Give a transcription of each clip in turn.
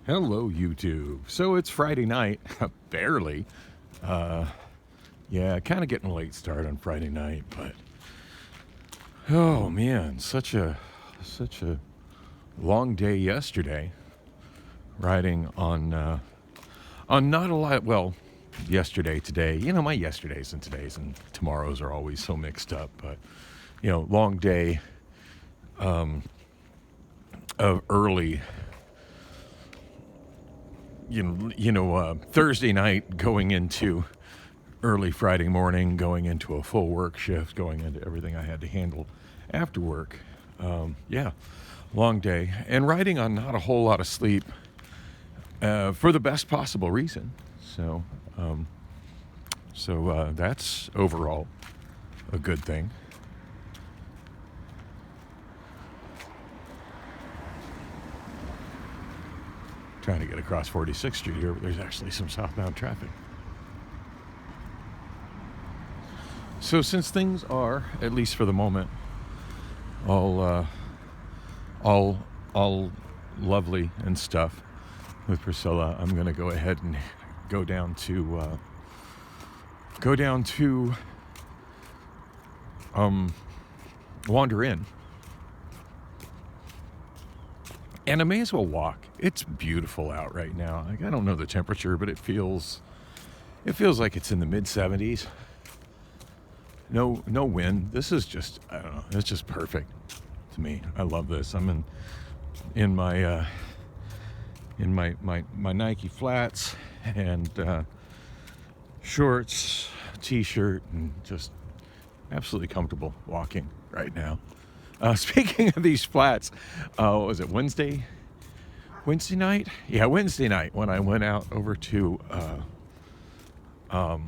Hello, YouTube. So it's Friday night, barely. Yeah, kind of getting a late start on Friday night, but oh man, such a long day yesterday. Riding on not a lot. Well, yesterday, today. You know, my yesterdays and todays and tomorrows are always so mixed up. But long day of early. Thursday night going into early Friday morning, going into a full work shift, going into everything I had to handle after work. Long day. And riding on not a whole lot of sleep for the best possible reason. So that's overall a good thing. Trying to get across 46th Street here, but there's actually some southbound traffic. So since things are, at least for the moment, all lovely and stuff with Priscilla, I'm gonna go ahead and go down to Wanderin. And I may as well walk. It's beautiful out right now. I don't know the temperature, but it feels like it's in the mid 70s. No wind. This is just, I don't know. It's just perfect to me. I love this. I'm in my Nike flats and shorts, t-shirt, and just absolutely comfortable walking right now. Speaking of these flats, what was it, Wednesday night? Yeah, Wednesday night when I went out over to, I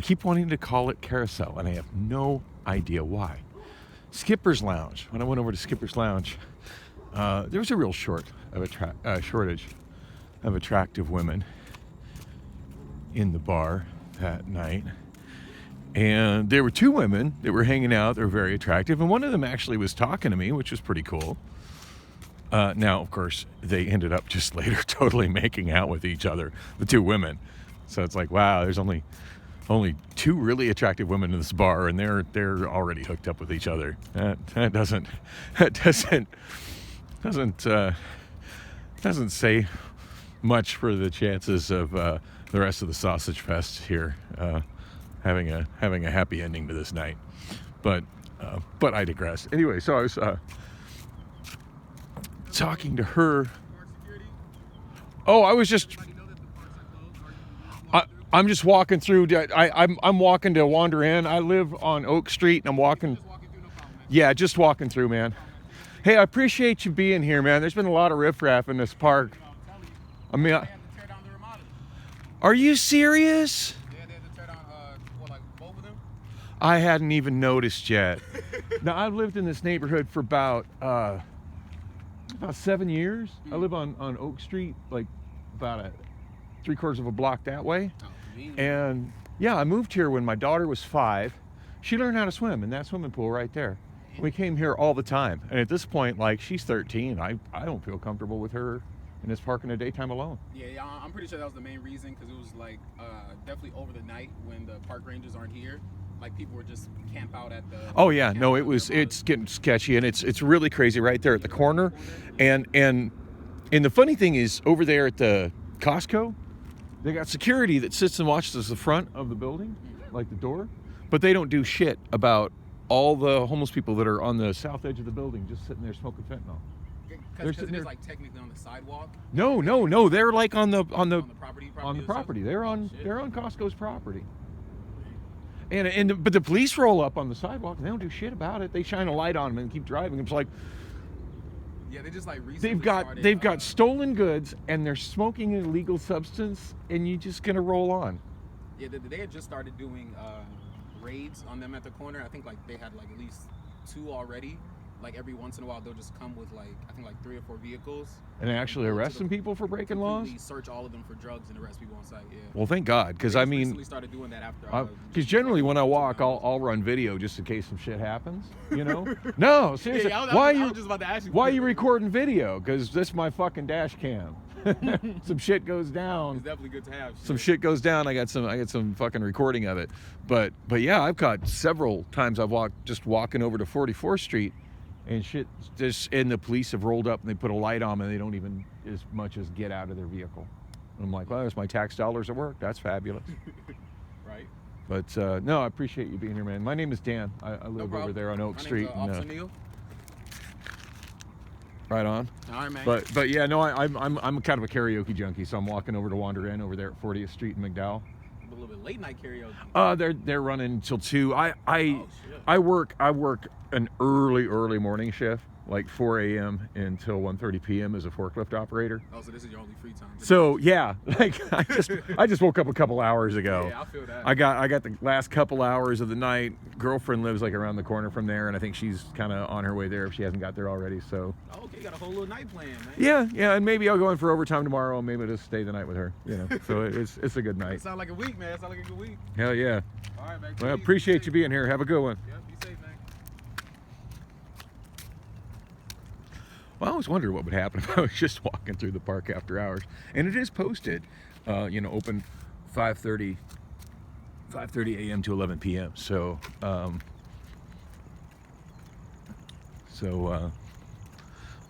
keep wanting to call it Carousel, and I have no idea why. Skipper's Lounge. When I went over to Skipper's Lounge, there was a real shortage of attractive women in the bar that night. And there were two women that were hanging out. They were very attractive. And one of them actually was talking to me, which was pretty cool. Now, of course, they ended up just later totally making out with each other, the two women. So it's like, wow, there's only two really attractive women in this bar, and they're already hooked up with each other. That doesn't say much for the chances of the rest of the Sausage Fest here. Having a happy ending to this night, but I digress. Anyway, so I was talking to her. Oh, I was just. I'm just walking through. I'm walking to Wanderin. I live on Oak Street, and I'm walking. Yeah, just walking through, man. Hey, I appreciate you being here, man. There's been a lot of riffraff in this park. I mean, are you serious? I hadn't even noticed yet. Now, I've lived in this neighborhood for about 7 years. I live on Oak Street, like about 3/4 of a block that way. And yeah, I moved here when my daughter was 5. She learned how to swim in that swimming pool right there. We came here all the time. And at this point, like, she's 13. I don't feel comfortable with her in this park in the daytime alone. Yeah, I'm pretty sure that was the main reason, because it was like definitely over the night when the park rangers aren't here. Like, people were just camp out at the. Oh yeah, no, it's getting sketchy, and it's really crazy right there at the corner, and the funny thing is, over there at the Costco, they got security that sits and watches the front of the building, like the door, but they don't do shit about all the homeless people that are on the south edge of the building just sitting there smoking fentanyl. Because it is like technically on the sidewalk. No, they're like on the property. They're on Shit. They're on Costco's property. But the police roll up on the sidewalk and they don't do shit about it. They shine a light on them and keep driving. It's like, yeah, they just like they've got stolen goods and they're smoking an illegal substance, and you're just gonna roll on. Yeah, they had just started doing raids on them at the corner. I think like they had like at least 2 already, like every once in a while they'll just come with like I think like 3 or 4 vehicles And actually go to arrest some people for breaking laws? completely search all of them for drugs and arrest people on site. Yeah. Well, thank God, because They I just mean, recently started doing that after. because generally when I walk, I'll run video just in case some shit happens. You know? No, seriously. Yeah, why I you was just about to ask you. Why are you recording video? Because this is my fucking dash cam. Some shit goes It's down. definitely good to have. Some shit goes down. I got some fucking recording of it. But yeah, I've caught several times I've walking over to 44th Street, and shit just and the police have rolled up and they put a light on and they don't even as much as get out of their vehicle. And I'm like, well, there's my tax dollars at work. That's fabulous. Right. But no, I appreciate you being here, man. My name is Dan. I live over there on Oak My Street. name's, Officer Neil. Right on. All right, man. But yeah, no, I'm kind of a karaoke junkie, so I'm walking over to Wanderin over there at 40th Street in McDowell. A little bit late night karaoke. They're running until 2. Oh, shit. I work an early morning shift, like 4 a.m. until 1:30 p.m. as a forklift operator. Oh, so this is your only free time. So yeah, like I just woke up a couple hours ago. Yeah, I feel that. I got the last couple hours of the night. Girlfriend lives like around the corner from there, and I think she's kind of on her way there if she hasn't got there already. So Oh, okay, you got a whole little night plan, man. yeah, and maybe I'll go in for overtime tomorrow, and maybe I'll just stay the night with her. You know, so it's a good night. It sounds like a week, man. It sounds like a good week. Hell yeah. All right, man. Well, I Be appreciate you safe. being here. Have a good one. Yeah, be safe, man. Well, I always wondered what would happen if I was just walking through the park after hours. And it is posted, open 5:30 a.m. to 11 p.m. So,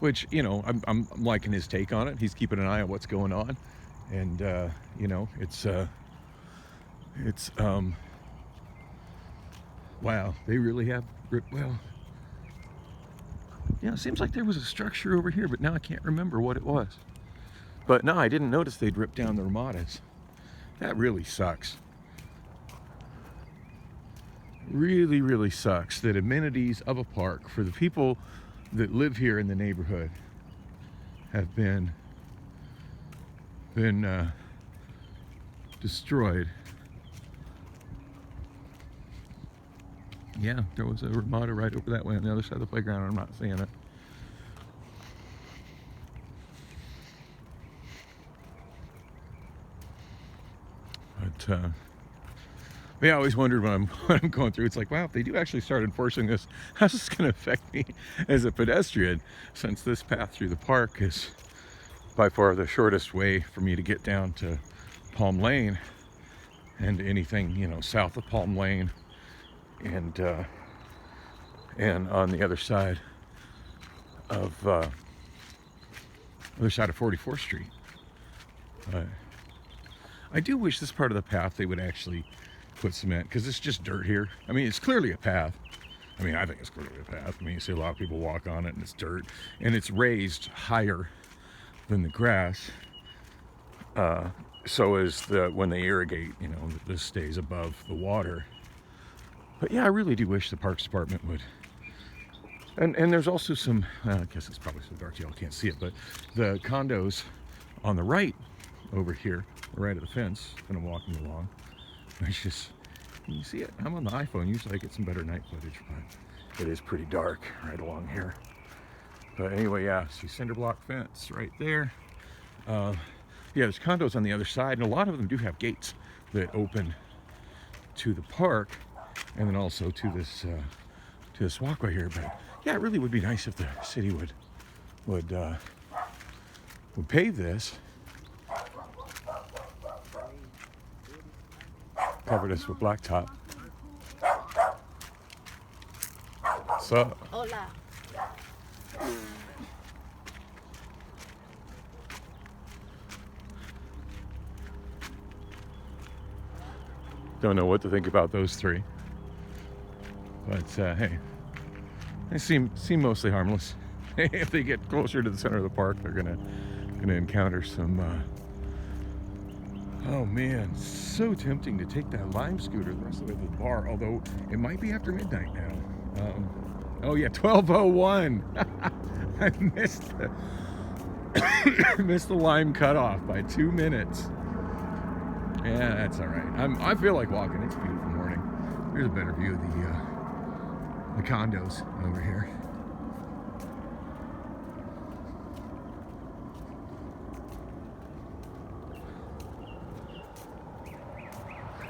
which, I'm liking his take on it. He's keeping an eye on what's going on. And, wow, they really have, well, it seems like there was a structure over here, but now I can't remember what it was. But no, I didn't notice they'd ripped down the ramadas. That really sucks. Really, really sucks that amenities of a park for the people that live here in the neighborhood have been destroyed. Yeah, there was a ramada right over that way on the other side of the playground. I'm not seeing it. But yeah, I always wondered when I'm going through. It's like, wow, if they do actually start enforcing this, how's this going to affect me as a pedestrian? Since this path through the park is by far the shortest way for me to get down to Palm Lane and anything south of Palm Lane. And on the other side of 44th Street. I do wish this part of the path they would actually put cement, because it's just dirt here. I mean, it's clearly a path. I mean, I think it's clearly a path. I mean, you see a lot of people walk on it, and it's dirt, and it's raised higher than the grass. So as when they irrigate, this stays above the water. But yeah, I really do wish the Parks Department would. And there's also some, I guess it's probably so dark y'all can't see it, but the condos on the right over here, right of the fence, and I'm walking along. It's just, can you see it? I'm on the iPhone. Usually I get some better night footage, but it is pretty dark right along here. But anyway, yeah, see cinder block fence right there. Yeah, there's condos on the other side, and a lot of them do have gates that open to the park, and then also to this walkway here. But yeah, it really would be nice if the city would pave this, cover this with blacktop. So Hola. don't know what to think about those three, but hey, they seem mostly harmless. If they get closer to the center of the park, they're gonna encounter some. Oh man, so tempting to take that Lime scooter the rest of the way to the bar. Although it might be after midnight now. Oh yeah, 12:01. I missed the Lime cutoff by 2 minutes. Yeah, that's all right. I feel like walking. It's a beautiful morning. Here's a better view of the condos over here.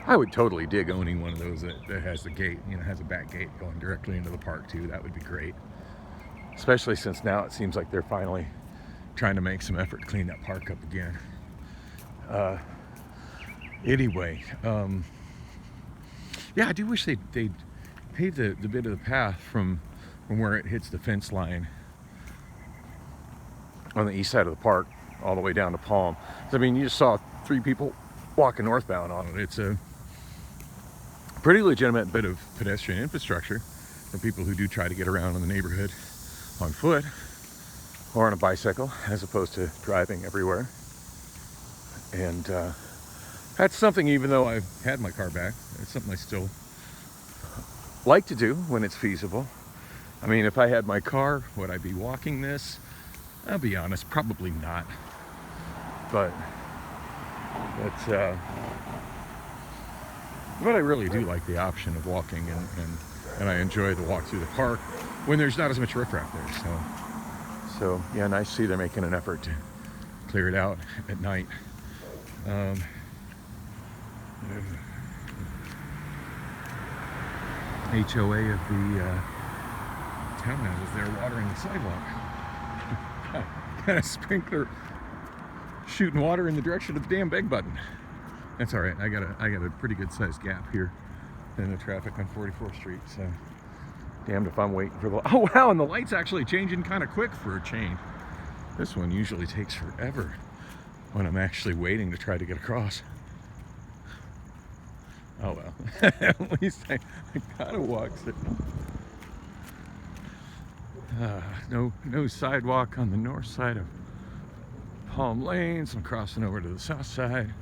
I would totally dig owning one of those that has the gate, has a back gate going directly into the park too. That would be great. Especially since now it seems like they're finally trying to make some effort to clean that park up again. Anyway, yeah, I do wish they'd pave the bit of the path from where it hits the fence line on the east side of the park all the way down to Palm. I mean, you just saw 3 people walking northbound on it. It's a pretty legitimate bit of pedestrian infrastructure for people who do try to get around in the neighborhood on foot or on a bicycle as opposed to driving everywhere. And that's something, even though I've had my car back, it's something I still like to do when it's feasible. I mean, if I had my car, would I be walking this? I'll be honest, probably not. But I really do like the option of walking, and I enjoy the walk through the park when there's not as much riffraff there. So yeah, nice to see they're making an effort to clear it out at night. HOA of the townhouses there watering the sidewalk. Got a sprinkler shooting water in the direction of the damn beg button. That's all right. I got a pretty good sized gap here in the traffic on 44th Street. So damned if I'm waiting for the. Oh wow! And the light's actually changing kind of quick for a change. This one usually takes forever when I'm actually waiting to try to get across. Oh well. At least I gotta walk. No sidewalk on the north side of Palm Lane, so I'm crossing over to the south side.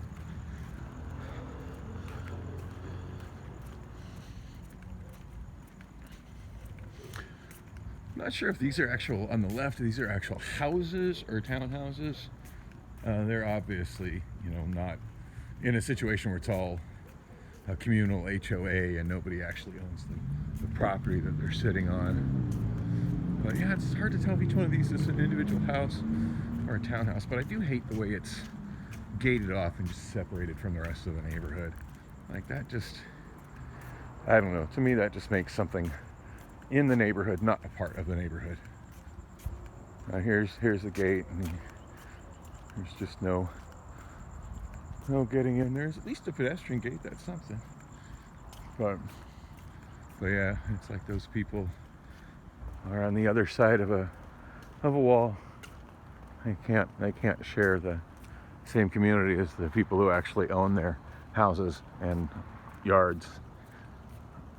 Not sure if these are actual, on the left, these are actual houses or townhouses. They're obviously, not in a situation where it's all a communal HOA and nobody actually owns the property that they're sitting on. But yeah, it's hard to tell if each one of these is an individual house or a townhouse, but I do hate the way it's gated off and just separated from the rest of the neighborhood. Like that just, I don't know, to me that just makes something in the neighborhood not a part of the neighborhood. Now here's the gate, and there's just no getting in. There's at least a pedestrian gate, that's something. But yeah, it's like those people are on the other side of a wall. They can't share the same community as the people who actually own their houses and yards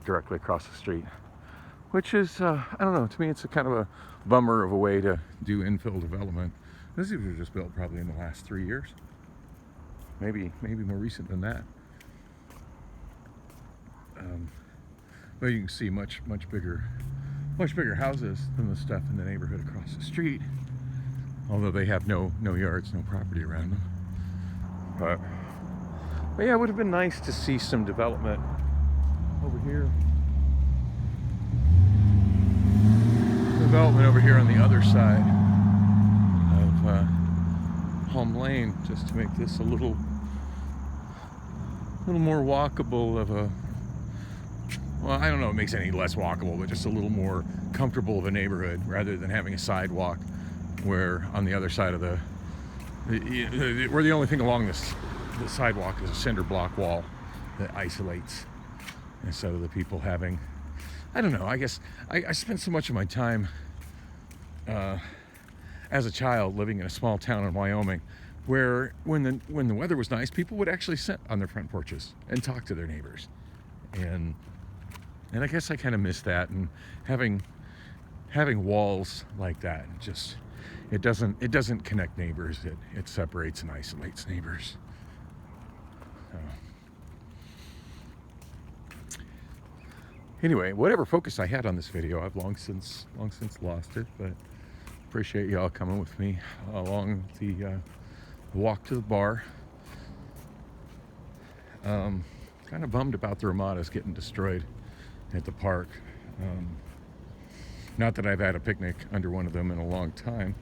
directly across the street. Which is, I don't know, to me it's a kind of a bummer of a way to do infill development. These were just built probably in the last 3 years. Maybe more recent than that. But you can see much bigger houses than the stuff in the neighborhood across the street. Although they have no yards, no property around them. But yeah, it would have been nice to see some development over here. Development over here on the other side of Palm Lane, just to make this a little more walkable of a, well, I don't know if it makes it any less walkable, but just a little more comfortable of a neighborhood rather than having a sidewalk where on the other side of where the only thing along the sidewalk is a cinder block wall that isolates, instead of the people having, I don't know, I guess I spent so much of my time as a child living in a small town in Wyoming where when the weather was nice, people would actually sit on their front porches and talk to their neighbors. And I guess I kind of miss that, and having walls like that, just it doesn't connect neighbors. It separates and isolates neighbors. Anyway, whatever focus I had on this video, I've long since lost it, but appreciate y'all coming with me along the walk to the bar. Kind of bummed about the Ramadas getting destroyed at the park. Not that I've had a picnic under one of them in a long time.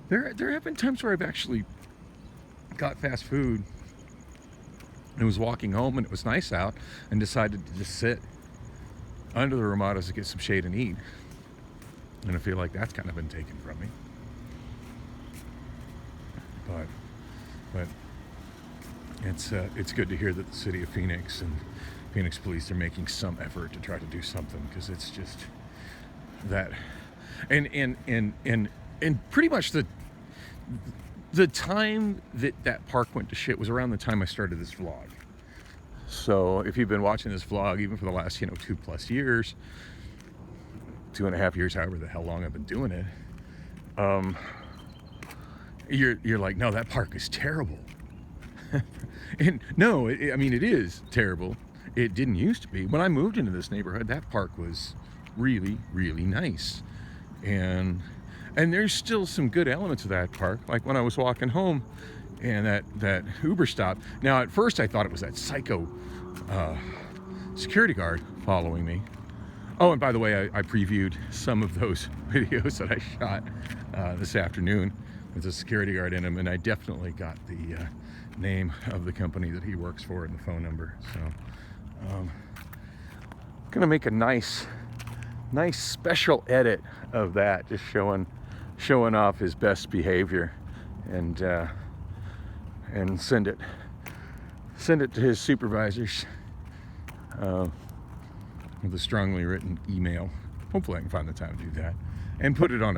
There have been times where I've actually got fast food and was walking home, and it was nice out, and decided to just sit under the Ramadas to get some shade and eat. And I feel like that's kind of been taken from me. But it's good to hear that the city of Phoenix and Phoenix police are making some effort to try to do something, because it's just that, and pretty much the time that park went to shit was around the time I started this vlog. So if you've been watching this vlog even for the last 2+ years, 2.5 years, however the hell long I've been doing it, you're like, no, that park is terrible. And no, I mean, it is terrible. It didn't used to be. When I moved into this neighborhood, that park was really, really nice. And there's still some good elements of that park. Like when I was walking home and that Uber stop. Now, at first I thought it was that psycho security guard following me. Oh, and by the way, I previewed some of those videos that I shot this afternoon with a security guard in them, and I definitely got the name of the company that he works for and the phone number. So gonna make a nice special edit of that, just showing off his best behavior, and send it to his supervisors with a strongly written email. Hopefully I can find the time to do that, and put it on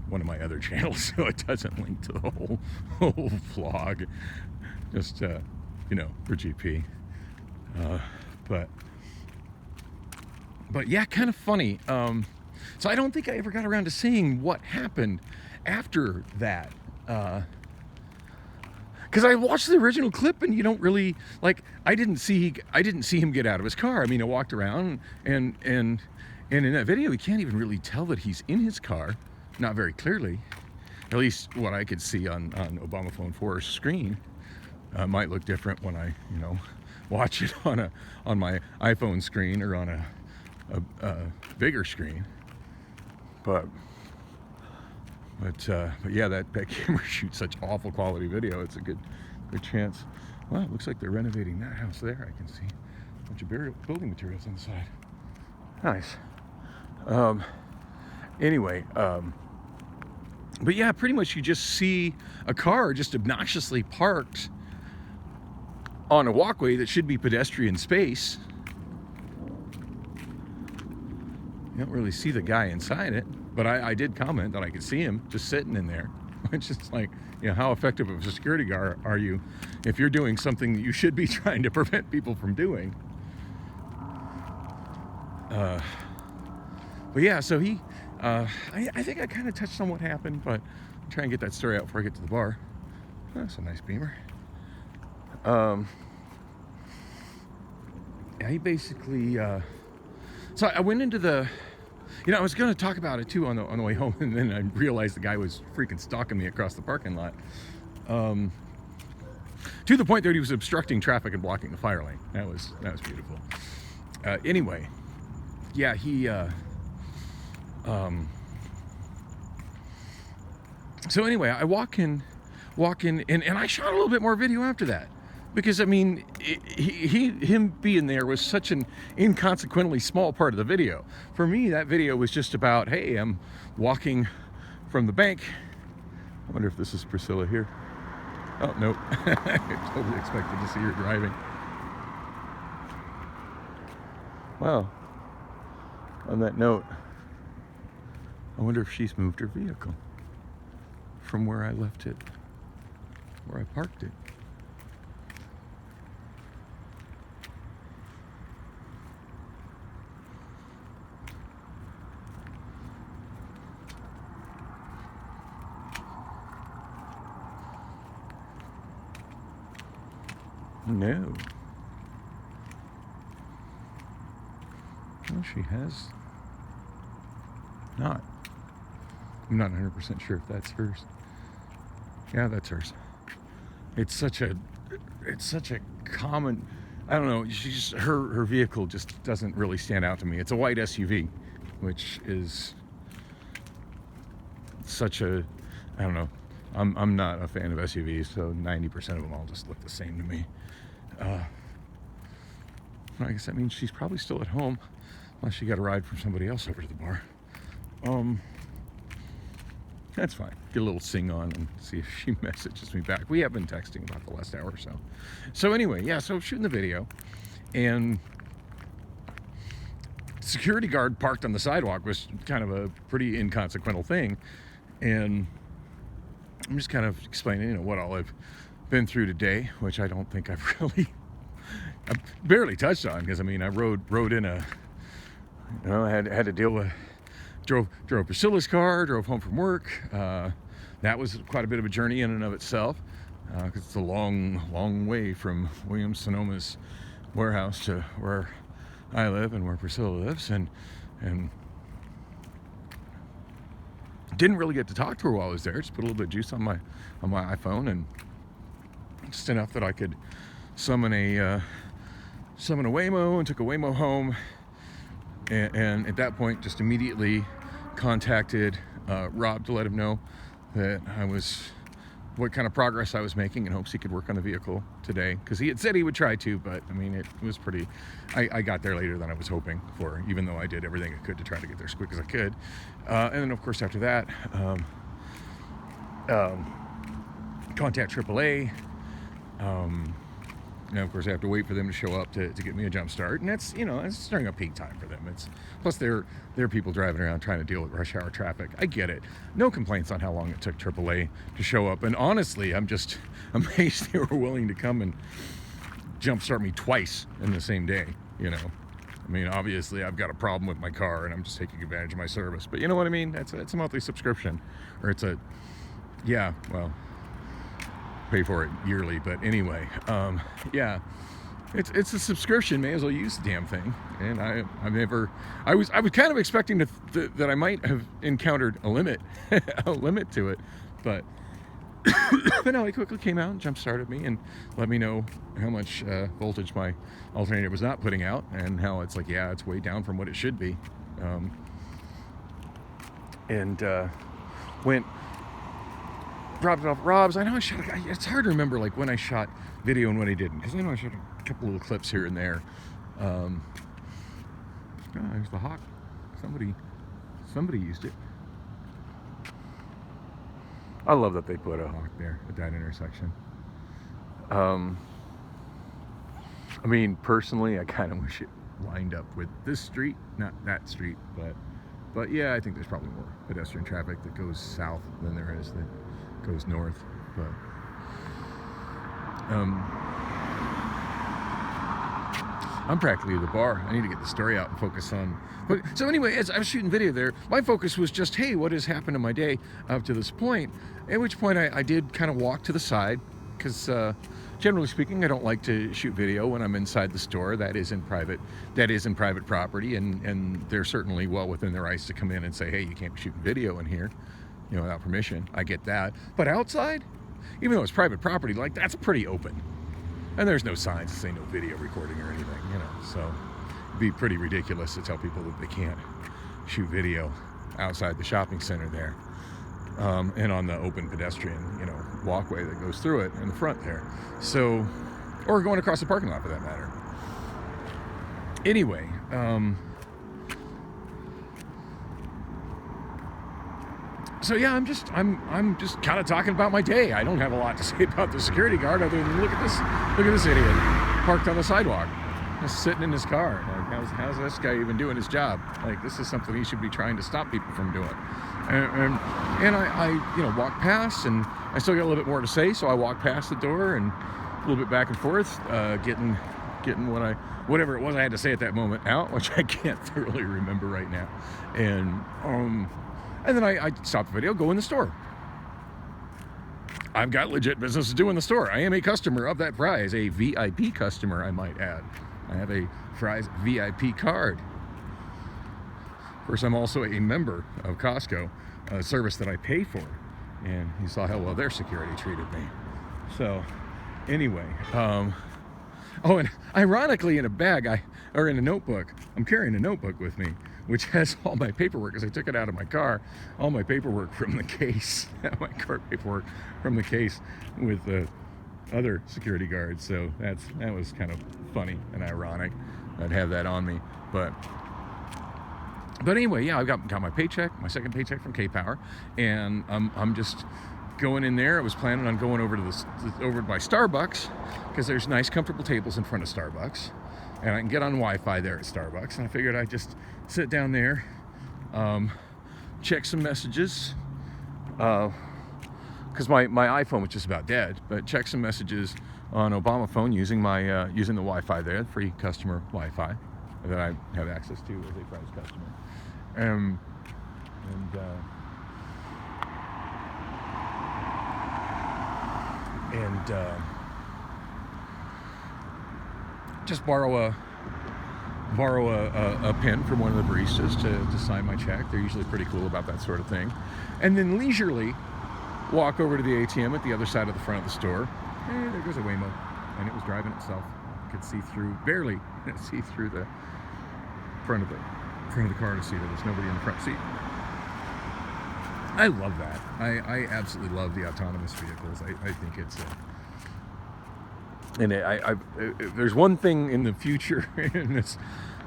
one of my other channels so it doesn't link to the whole vlog, just for GP. But yeah, kind of funny. So I don't think I ever got around to seeing what happened after that, because I watched the original clip, and you don't really, like, I didn't see him get out of his car. I mean, I walked around, and in that video, you can't even really tell that he's in his car, not very clearly. At least what I could see on Obama Phone 4's screen. Might look different when I, watch it on my iPhone screen or on a bigger screen. But yeah, that camera shoots such awful quality video. It's a good chance. Well, it looks like they're renovating that house there. I can see a bunch of building materials on the side. Nice. Anyway, but yeah, pretty much you just see a car just obnoxiously parked on a walkway that should be pedestrian space. You don't really see the guy inside it, but I did comment that I could see him just sitting in there. It's just like, how effective of a security guard are you if you're doing something that you should be trying to prevent people from doing? But yeah, so he, I think I kind of touched on what happened, but I'll try and get that story out before I get to the bar. Oh, that's a nice Beamer. Yeah, he basically, so I went into the, I was going to talk about it too on the way home, and then I realized the guy was freaking stalking me across the parking lot, to the point that he was obstructing traffic and blocking the fire lane. That was beautiful. Anyway, yeah, he, so anyway, I walk in, and I shot a little bit more video after that. Because, I mean, him being there was such an inconsequently small part of the video. For me, that video was just about, hey, I'm walking from the bank. I wonder if this is Priscilla here. Oh, nope. I totally expected to see her driving. Well, on that note, I wonder if she's moved her vehicle from where I left it, where I parked it. No. Well, she has not. I'm not 100% sure if that's hers. Yeah, that's hers. It's such a common, I don't know, her vehicle just doesn't really stand out to me. It's a white SUV, which is such a, I don't know, I'm not a fan of SUVs, so 90% of them all just look the same to me. I guess that means she's probably still at home, unless she got a ride from somebody else over to the bar. That's fine. Get a little sing on and see if she messages me back. We have been texting about the last hour or so. So anyway, yeah, so shooting the video, and security guard parked on the sidewalk was kind of a pretty inconsequential thing. And I'm just kind of explaining, what all I've been through today, which I don't think I've barely touched on, because I rode in a, I had to deal with, drove Priscilla's car, drove home from work. That was quite a bit of a journey in and of itself, because it's a long way from Williams-Sonoma's warehouse to where I live and where Priscilla lives, and didn't really get to talk to her while I was there. Just put a little bit of juice on my iPhone, and just enough that I could summon a Waymo, and took a Waymo home, and at that point just immediately contacted Rob to let him know that what kind of progress I was making, in hopes he could work on the vehicle today, because he had said he would try to, but it was pretty, I got there later than I was hoping for, even though I did everything I could to try to get there as quick as I could. And then of course after that, contact AAA. Now, of course, I have to wait for them to show up to get me a jump start, and that's it's during a peak time for them. Plus they're people driving around trying to deal with rush hour traffic. I get it. No complaints on how long it took AAA to show up, and honestly, I'm just amazed they were willing to come and jump start me twice in the same day. Obviously I've got a problem with my car, and I'm just taking advantage of my service. But you know what I mean? It's a monthly subscription, or pay for it yearly, but anyway, it's a subscription. May as well use the damn thing. And I was kind of expecting that I might have encountered a limit to it, but no, he quickly came out and jump started me and let me know how much voltage my alternator was not putting out, and how it's it's way down from what it should be. Dropped it off Rob's. I know I shot. It's hard to remember when I shot video and when I didn't, because I know I shot a couple little clips here and there. There's the Hawk. Somebody used it. I love that they put a Hawk there at that intersection. Personally, I kind of wish it lined up with this street, not that street, but yeah, I think there's probably more pedestrian traffic that goes south than there is that goes north. But I'm practically at the bar. I need to get the story out and focus on. But so anyway, as I was shooting video there, my focus was just, hey, what has happened in my day up to this point? At which point I did kind of walk to the side, because generally speaking, I don't like to shoot video when I'm inside the store. That is in private property, and they're certainly well within their rights to come in and say, hey, you can't be shooting video in here, without permission. I get that. But outside, even though it's private property, that's pretty open. And there's no signs that say no video recording or anything, so it'd be pretty ridiculous to tell people that they can't shoot video outside the shopping center there, and on the open pedestrian, walkway that goes through it in the front there. So, or going across the parking lot for that matter. Anyway, so yeah, I'm just kind of talking about my day. I don't have a lot to say about the security guard other than look at this idiot parked on the sidewalk, just sitting in his car. How's this guy even doing his job? This is something he should be trying to stop people from doing. And I walk past, and I still got a little bit more to say, so I walk past the door and a little bit back and forth, getting whatever it was I had to say at that moment out, which I can't thoroughly remember right now. And then I stop the video, go in the store. I've got legit business to do in the store. I am a customer of that Fry's, a VIP customer, I might add. I have a Fry's VIP card. Of course, I'm also a member of Costco, a service that I pay for. And you saw how well their security treated me. So, anyway, and ironically, in a bag, in a notebook, I'm carrying a notebook with me, which has all my paperwork, because I took it out of my car, all my paperwork from the case, my car paperwork from the case with other security guards. So that was kind of funny and ironic. I'd have that on me, but anyway, yeah, I got my paycheck, my second paycheck from K-Power, and I'm just going in there. I was planning on going over to over by Starbucks because there's nice, comfortable tables in front of Starbucks, and I can get on Wi-Fi there at Starbucks. And I figured I'd just sit down there, check some messages, because my iPhone was just about dead. But check some messages on Obama phone using my using the Wi-Fi there, free customer Wi-Fi that I have access to as a prize customer. Just borrow a pen from one of the baristas to sign my check. They're usually pretty cool about that sort of thing. And then leisurely walk over to the ATM at the other side of the front of the store. Hey, there goes a Waymo, and it was driving itself. You could see through, barely see through the front of the car to see that there's nobody in the front seat. I love that. I absolutely love the autonomous vehicles. I think it's there's one thing in the future in this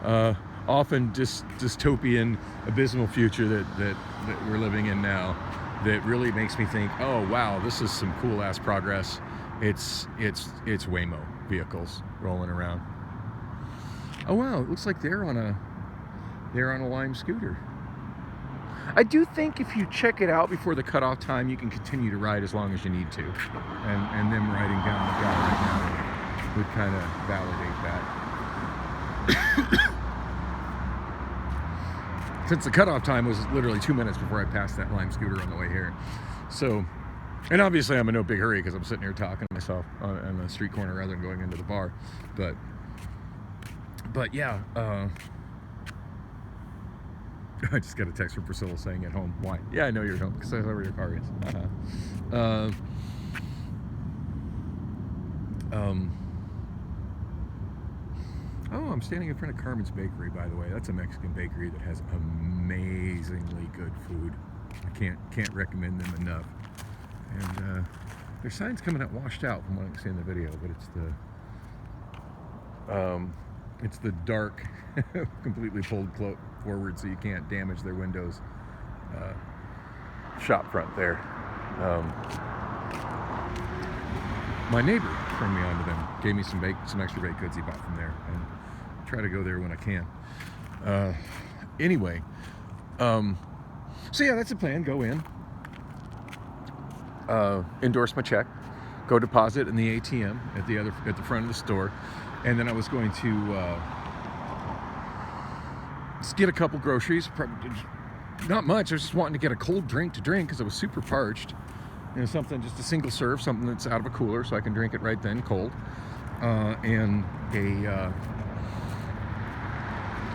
often dystopian, abysmal future that we're living in now that really makes me think, oh wow, this is some cool ass progress. It's Waymo vehicles rolling around. Oh wow, it looks like they're on a Lime scooter. I do think if you check it out before the cutoff time, you can continue to ride as long as you need to. And them riding down the guy right now would kind of validate that. Since the cutoff time was literally 2 minutes before I passed that Lime scooter on the way here. So, and obviously I'm in no big hurry because I'm sitting here talking to myself on the street corner rather than going into the bar. But yeah, I just got a text from Priscilla saying at home. Why? Yeah, I know you're at home because that's where your car is. Oh, I'm standing in front of Carmen's Bakery, by the way. That's a Mexican bakery that has amazingly good food. I can't recommend them enough. And their sign's coming out washed out from what I can see in the video, but it's the dark, completely pulled forward so you can't damage their windows shop front there. My neighbor turned me on to them, gave me some extra baked goods he bought from there, and I try to go there when I can. Anyway, so yeah, that's the plan. Go in, endorse my check, go deposit in the ATM at the front of the store, and then I was going to just get a couple groceries. Not much. I was just wanting to get a cold drink to drink because I was super parched. Something, just a single serve, something that's out of a cooler so I can drink it right then, cold. And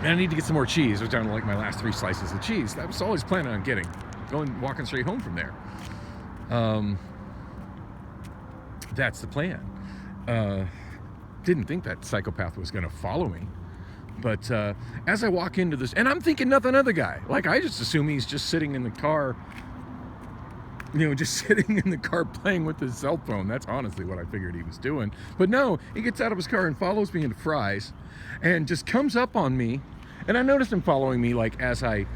I need to get some more cheese. I was down to like my last 3 slices of cheese. That was always planning on getting. Walking straight home from there. That's the plan. Didn't think that psychopath was going to follow me. But as I walk into this, and I'm thinking nothing of the guy. Like, I just assume he's just sitting in the car, just sitting in the car playing with his cell phone. That's honestly what I figured he was doing. But no, he gets out of his car and follows me into Fry's and just comes up on me. And I noticed him following me, like, as I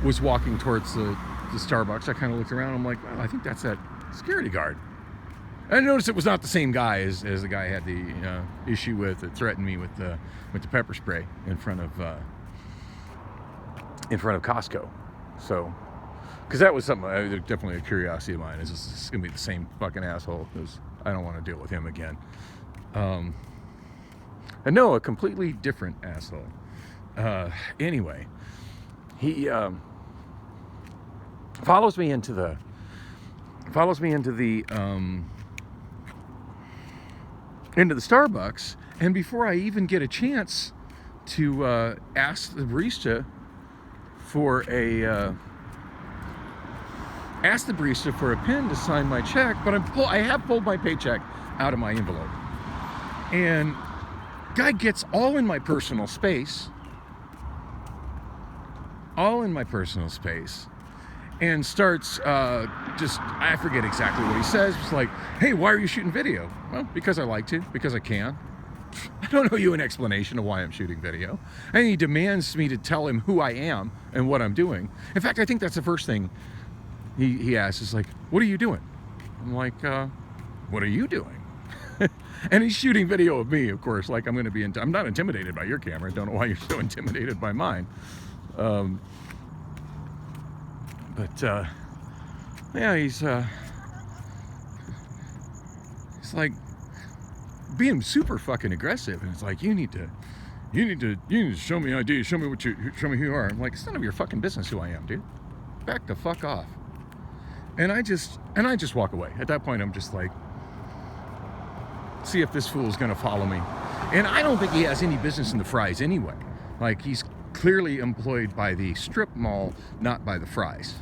was walking towards the Starbucks. I kind of looked around. I'm like, well, I think that's that security guard. I noticed it was not the same guy as the guy I had the issue with that threatened me with the pepper spray in front of Costco. So, because that was something, definitely a curiosity of mine. Is this going to be the same fucking asshole? Because I don't want to deal with him again. And no, a completely different asshole. Anyway, he follows me into the Starbucks, and before I even get a chance to ask the barista for a pen to sign my check, but I have pulled my paycheck out of my envelope, and guy gets all in my personal space, and starts I forget exactly what he says. It's like, hey, why are you shooting video? Well, because I like to, because I can. I don't owe you an explanation of why I'm shooting video. And he demands me to tell him who I am and what I'm doing. In fact, I think that's the first thing he asks is like, what are you doing? I'm like, what are you doing? And he's shooting video of me, of course, like I'm not intimidated by your camera. I don't know why you're so intimidated by mine. Yeah, he's like being super fucking aggressive, and it's like, you need to show me ID, show me who you are. I'm like, it's none of your fucking business who I am, dude. Back the fuck off. And I just walk away. At that point, I'm just like, see if this fool's gonna follow me. And I don't think he has any business in the Fry's anyway. Like, he's clearly employed by the strip mall, not by the Fry's.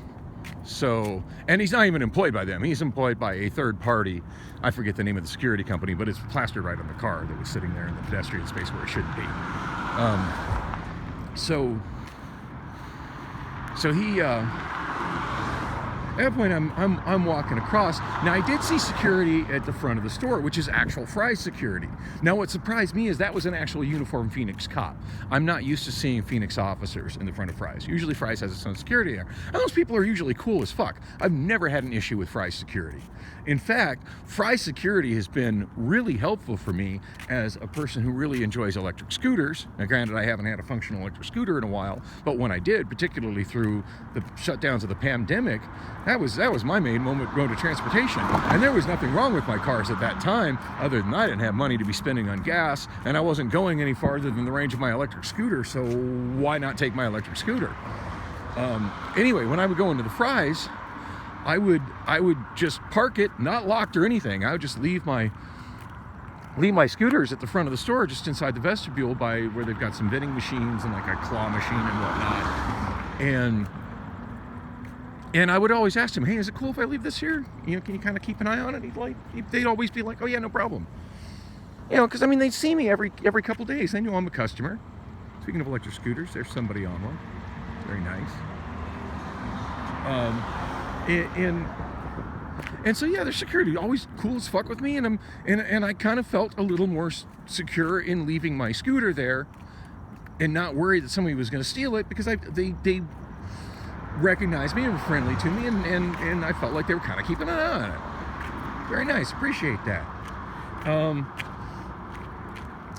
So, and he's not even employed by them. He's employed by a third party. I forget the name of the security company, but it's plastered right on the car that was sitting there in the pedestrian space where it shouldn't be. So he, at that point, I'm walking across. Now, I did see security at the front of the store, which is actual Fry's security. Now, what surprised me is that was an actual uniformed Phoenix cop. I'm not used to seeing Phoenix officers in the front of Fry's. Usually, Fry's has its own security there. And those people are usually cool as fuck. I've never had an issue with Fry's security. In fact, Fry's security has been really helpful for me as a person who really enjoys electric scooters. Now, granted, I haven't had a functional electric scooter in a while, but when I did, particularly through the shutdowns of the pandemic, that was my main mode of transportation. And there was nothing wrong with my cars at that time, other than I didn't have money to be spending on gas, and I wasn't going any farther than the range of my electric scooter, so why not take my electric scooter? Anyway, when I would go into the Fry's, I would just park it, not locked or anything. I would just leave my scooters at the front of the store, just inside the vestibule by where they've got some vending machines and like a claw machine and whatnot. And I would always ask him, hey, is it cool if I leave this here? You know, can you kind of keep an eye on it? They'd always be like, oh yeah, no problem. You know, because I mean, they'd see me every couple days. They knew I'm a customer. Speaking of electric scooters, there's somebody on one. Very nice. And so yeah, their security always cool as fuck with me, and I kind of felt a little more secure in leaving my scooter there, and not worried that somebody was going to steal it, because they recognized me and were friendly to me, and I felt like they were kind of keeping an eye on it. Very nice, appreciate that.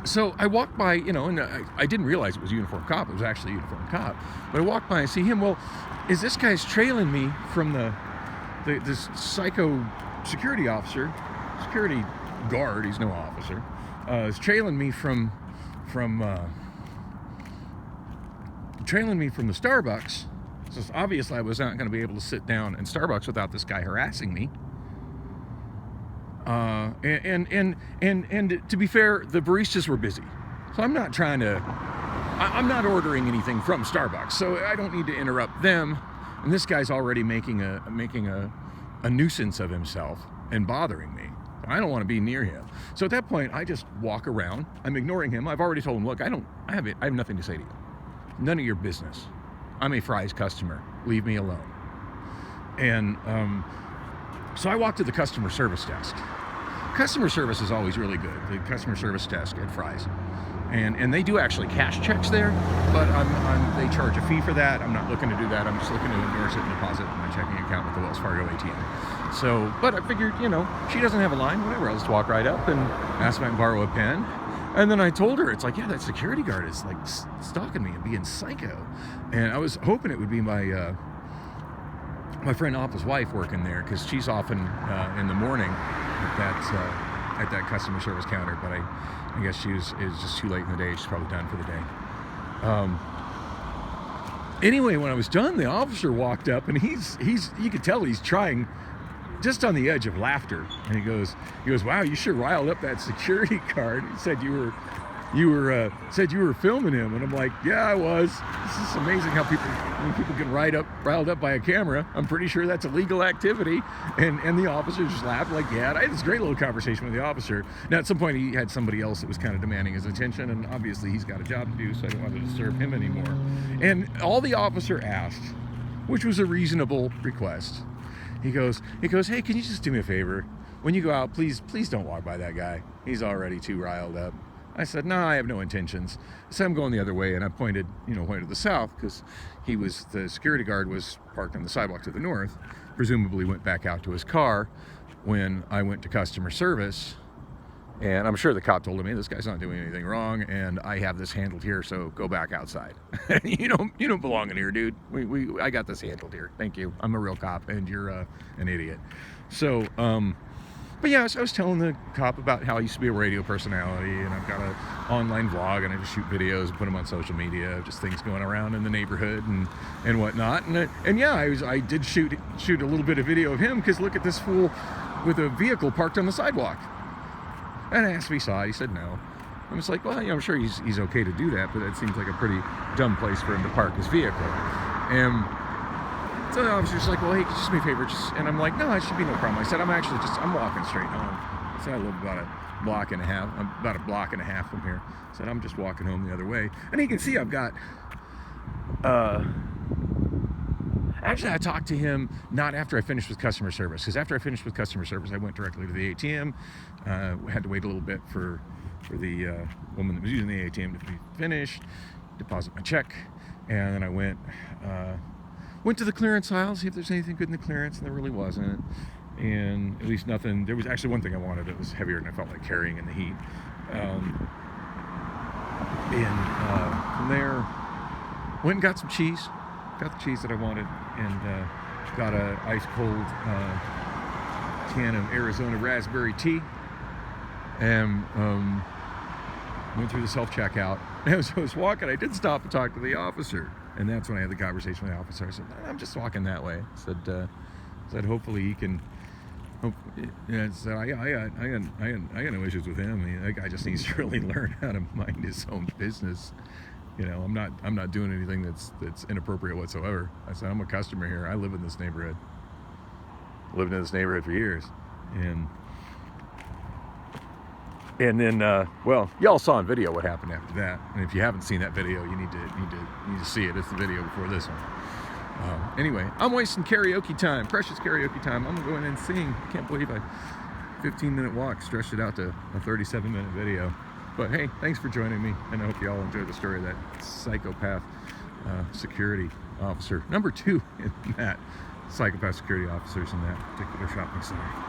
So I walked by, you know, and I didn't realize it was a uniformed cop. It was actually a uniformed cop. But I walked by and see him. Well, is this guy's trailing me from this psycho security officer, security guard? He's no officer. Is trailing me from the Starbucks. So obviously I was not going to be able to sit down in Starbucks without this guy harassing me. And to be fair, the baristas were busy, so I'm not ordering anything from Starbucks, so I don't need to interrupt them. And this guy's already making a nuisance of himself and bothering me. I don't want to be near him. So at that point, I just walk around. I'm ignoring him. I've already told him, look, I have nothing to say to you. None of your business. I'm a Fry's customer. Leave me alone. And so I walked to the customer service desk. Customer service is always really good. The customer service desk at Fry's. And they do actually cash checks there, but they charge a fee for that. I'm not looking to do that. I'm just looking to endorse it and deposit in my checking account with the Wells Fargo ATM. So, but I figured, you know, she doesn't have a line, whatever. I'll just walk right up and ask if I can borrow a pen. And then I told her, it's like, yeah, that security guard is like stalking me and being psycho. And I was hoping it would be my friend Appa's wife working there, because she's often in the morning at that customer service counter. But I guess it was just too late in the day. She's probably done for the day. Anyway, when I was done, the officer walked up, and you could tell he's trying, just on the edge of laughter. And he goes, wow, you sure riled up that security guard. He said you were filming him. And I'm like, yeah, I was. This is amazing how people get riled up by a camera. I'm pretty sure that's illegal activity. And the officer just laughed, like, yeah. And I had this great little conversation with the officer. Now, at some point, he had somebody else that was kind of demanding his attention, and obviously he's got a job to do, so I didn't want to disturb him anymore. And all the officer asked which was a reasonable request. He goes, hey, can you just do me a favor? When you go out, please don't walk by that guy. He's already too riled up. I said, no, I have no intentions. I said, I'm going the other way, and I pointed to the south, because the security guard was parked on the sidewalk to the north, presumably went back out to his car when I went to customer service. And I'm sure the cop told him, hey, this guy's not doing anything wrong, and I have this handled here, so go back outside. you don't belong in here, dude. I got this handled here. Thank you. I'm a real cop, and you're an idiot. So, but yeah, so I was telling the cop about how I used to be a radio personality, and I've got an online vlog, and I just shoot videos and put them on social media, just things going around in the neighborhood and whatnot. And yeah, I did shoot a little bit of video of him, because look at this fool with a vehicle parked on the sidewalk. And I asked if he saw it. He said no. I was like, well, I'm sure he's okay to do that, but that seems like a pretty dumb place for him to park his vehicle. And so the officer's like, well, hey, just do me a favor. And I'm like, no, it should be no problem. I said, I'm walking straight home. I said, I live about a block and a half from here. I said, I'm just walking home the other way. And you can see I've got, actually, I talked to him not after I finished with customer service, because after I finished with customer service, I went directly to the ATM. Had to wait a little bit for the woman that was using the ATM to be finished, deposit my check, and then I went to the clearance aisle, see if there's anything good in the clearance, and there really wasn't. And at least nothing. There was actually one thing I wanted that was heavier than I felt like carrying in the heat. From there, went and got some cheese. Got the cheese that I wanted, and got a ice cold can of Arizona raspberry tea, and went through the self-checkout. As I was walking, I did stop and talk to the officer, and that's when I had the conversation with the officer. I said, I'm just walking that way. I said hopefully he can. So I got no issues with him. I mean, that guy just needs to really learn how to mind his own business. I'm not doing anything that's inappropriate whatsoever. I said, I'm a customer here. I live in this neighborhood. Lived in this neighborhood for years, and then well, y'all saw in video what happened after that. And if you haven't seen that video, you need to see it. It's the video before this one. Anyway, I'm wasting karaoke time, precious karaoke time. I'm gonna go in and sing. I can't believe I 15-minute walk stretched it out to a 37-minute video. But hey, thanks for joining me, and I hope you all enjoyed the story of that psychopath security officer. Number 2 in that psychopath security officers in that particular shopping center.